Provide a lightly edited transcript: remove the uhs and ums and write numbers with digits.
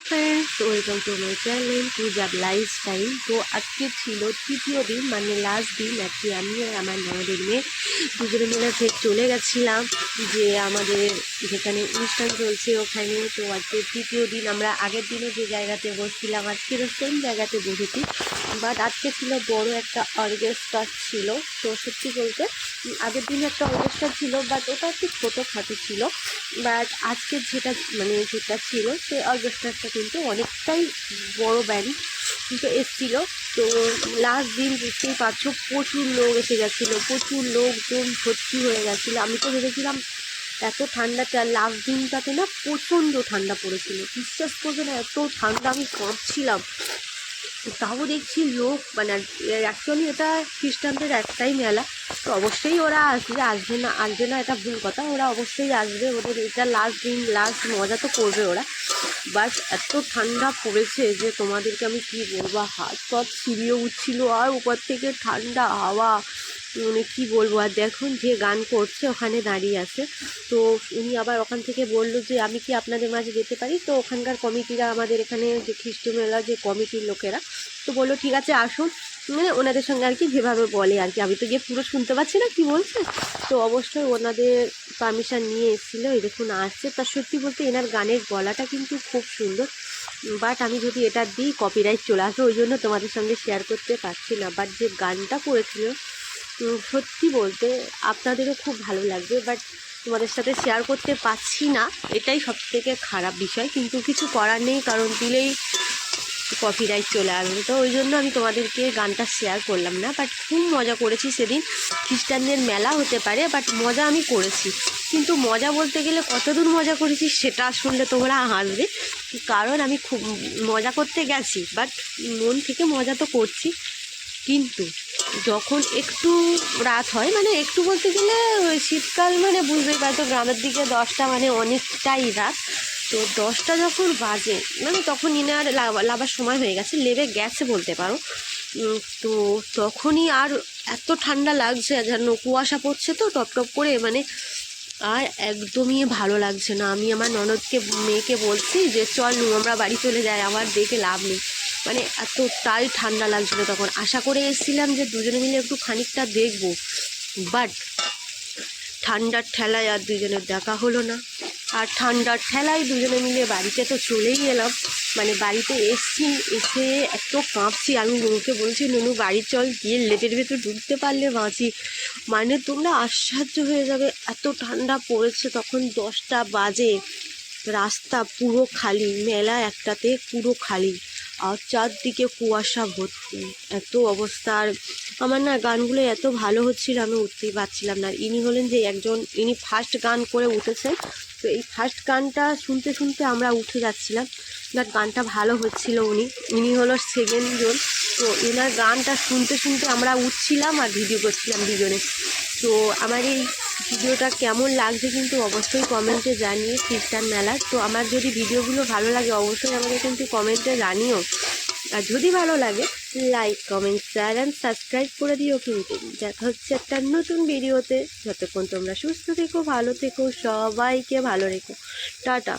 Friends welcome to my channel Puja lifestyle. তো আজকে ছিল তৃতীয় দিন, মানে লাস্ট দিন আর কি। আমি আর আমার ননদের মেয়ে দুজনে মিলে ফের চলে গেছিলাম যে আমাদের যেখানে অনুষ্ঠান চলছে ওখানে। তো আজকে তৃতীয় দিন, আমরা আগের দিনও যে জায়গাতে বসছিলাম আজকেরও সেম জায়গাতে বসেছি। বাট আজকে ছিল বড় একটা অর্কেস্ট্রা ছিল। তো সত্যি বলতে আগের দিনে একটা অর্কেস্ট্রা ছিল, বাট ওটা একটু ছোটোখাটো ছিল। বাট আজকের যেটা ছিল সেই অর্কেস্ট্রাটা কিন্তু অনেকটাই বড় ব্যান্ড কিন্তু এসেছিলো। তো লাস্ট দিন বুঝতেই পারছো, প্রচুর লোক এসে গেছিলো, প্রচুর লোকজন ভর্তি হয়ে গেছিলো। আমি তো ভেবেছিলাম এত ঠান্ডাটা লাস্ট দিনটাতে না প্রচণ্ড ঠান্ডা পড়েছিল, বিশ্বাস করবে না এত ঠান্ডা, আমি কাঁপছিলাম। তাও দেখছি লোক, মানে অ্যাকচুয়ালি এটা খ্রিস্টানদের একটাই মেলা, তো অবশ্যই ওরা আসবে না এটা ভুল কথা, ওরা অবশ্যই আসবে, ওদের এটা লাস্ট দিন, লাস্ট মজা তো করবে ওরা। বাট এত ঠান্ডা পড়েছে যে তোমাদেরকে আমি কী বলবো, হাত পথ সিঁড়িও উঠছিল আর উপর থেকে ঠান্ডা হাওয়া, মানে কী বলবো। আর দেখুন যে গান করছে ওখানে দাঁড়িয়ে আছে, তো উনি আবার ওখান থেকে বললো যে আমি কি আপনাদের মাঝে যেতে পারি। তো ওখানকার কমিটিরা, আমাদের এখানে যে খ্রিস্ট মেলা যে কমিটির লোকেরা, তো বললো ঠিক আছে আসুন, মানে ওনাদের সঙ্গে আর কি যেভাবে বলে আর কি। আমি তো গিয়ে পুরো শুনতে পাচ্ছি না কি বলছে, তো অবশ্যই ওনাদের পারমিশন নিয়ে এসেছিলো। এই দেখুন আসছে। তা সত্যি বলতে এনার গানের গলাটা কিন্তু খুব সুন্দর, বাট আমি যদি এটা দিই কপিরাইট চলে আসবে, ওই জন্য তোমাদের সঙ্গে শেয়ার করতে পারছি না। বাট যে গানটা করেছিল সত্যি বলতে আপনাদেরও খুব ভালো লাগবে, বাট তোমাদের সাথে শেয়ার করতে পারছি না, এটাই সবথেকে খারাপ বিষয়। কিন্তু কিছু করার নেই, কারণ দিলেই কপিরাইট চলে আসবে, তো ওই জন্য আমি তোমাদেরকে গানটা শেয়ার করলাম না। বাট খুব মজা করেছি সেদিন। খ্রিস্টানদের মেলা হতে পারে, বাট মজা আমি করেছি। কিন্তু মজা বলতে গেলে কতদূর মজা করেছি সেটা শুনলে তোমরা হাসবে, কারণ আমি খুব মজা করতে গেছি, বাট মন থেকে মজা তো করছি। কিন্তু যখন একটু রাত হয়, মানে একটু বলতে গেলে ওই শীতকাল, মানে বুঝতেই পারতো গ্রামের দিকে 10টা মানে অনেকটাই রাত। তো 10টা যখন বাজে, মানে তখন ইনার লাবার সময় হয়ে গেছে, লেবে গেছে বলতে পারো। তো তখনই আর এত ঠান্ডা লাগছে, যেন কুয়াশা পড়ছে তো টপ টপ করে, মানে আর একদমই ভালো লাগছে না। আমি আমার ননদকে, মেয়েকে বলছি যে চল আমরা বাড়ি চলে যাই, আমার দেখে লাভ নেই, মানে এতটাই ঠান্ডা লাগছিলো। তখন আশা করে এসেছিলাম যে দুজনে মিলে একটু খানিকটা দেখবো, বাট ঠান্ডার ঠেলায় আর দুজনের দেখা হলো না। আর ঠান্ডার ঠেলায় দুজনে মিলে বাড়িতে তো চলেই এলাম, মানে বাড়িতে এসে এত কাঁপছি। আমি নুনুকে বলছি, নুনু বাড়ি চল, গিয়ে লেপের ভেতর ঢুকতে পারলে বাঁচি। মানে তোমরা আশ্চর্য হয়ে যাবে, এত ঠান্ডা পড়েছে। তখন 10টা বাজে, রাস্তা পুরো খালি, মেলা একটাতে পুরো খালি, আর চারদিকে কুয়াশা ভর্তি, এত অবস্থা। আর আমার না গানগুলো এত ভালো হচ্ছিল, আমি উঠতেই পারছিলাম না। ইনি হলেন যে একজন, ইনি ফার্স্ট গান করে উঠেছেন, তো এই ফার্স্ট গানটা শুনতে শুনতে আমরা উঠে যাচ্ছিলাম, বাট গানটা ভালো হচ্ছিল। ইনি হলো সেকেন্ড জন, তো এনার গানটা শুনতে শুনতে আমরা উঠছিলাম আর ভিডিও করছিলাম দুজনে। তো আমার এই ভিডিওটা কেমন লাগছে কিন্তু অবশ্যই কমেন্টে জানিয়ে, খ্রিস্টান মেলার। তো আমার যদি ভিডিওগুলো ভালো লাগে অবশ্যই আমাকে কিন্তু কমেন্টে জানিও, আর যদি ভালো লাগে like comment share and subscribe করে দিও। কিন্তু দেখা হচ্ছে একটা নতুন ভিডিওতে। যতক্ষণ তোমরা সুস্থ থেকো, ভালো থেকো, সবাইকে ভালো রেখো, টাটা।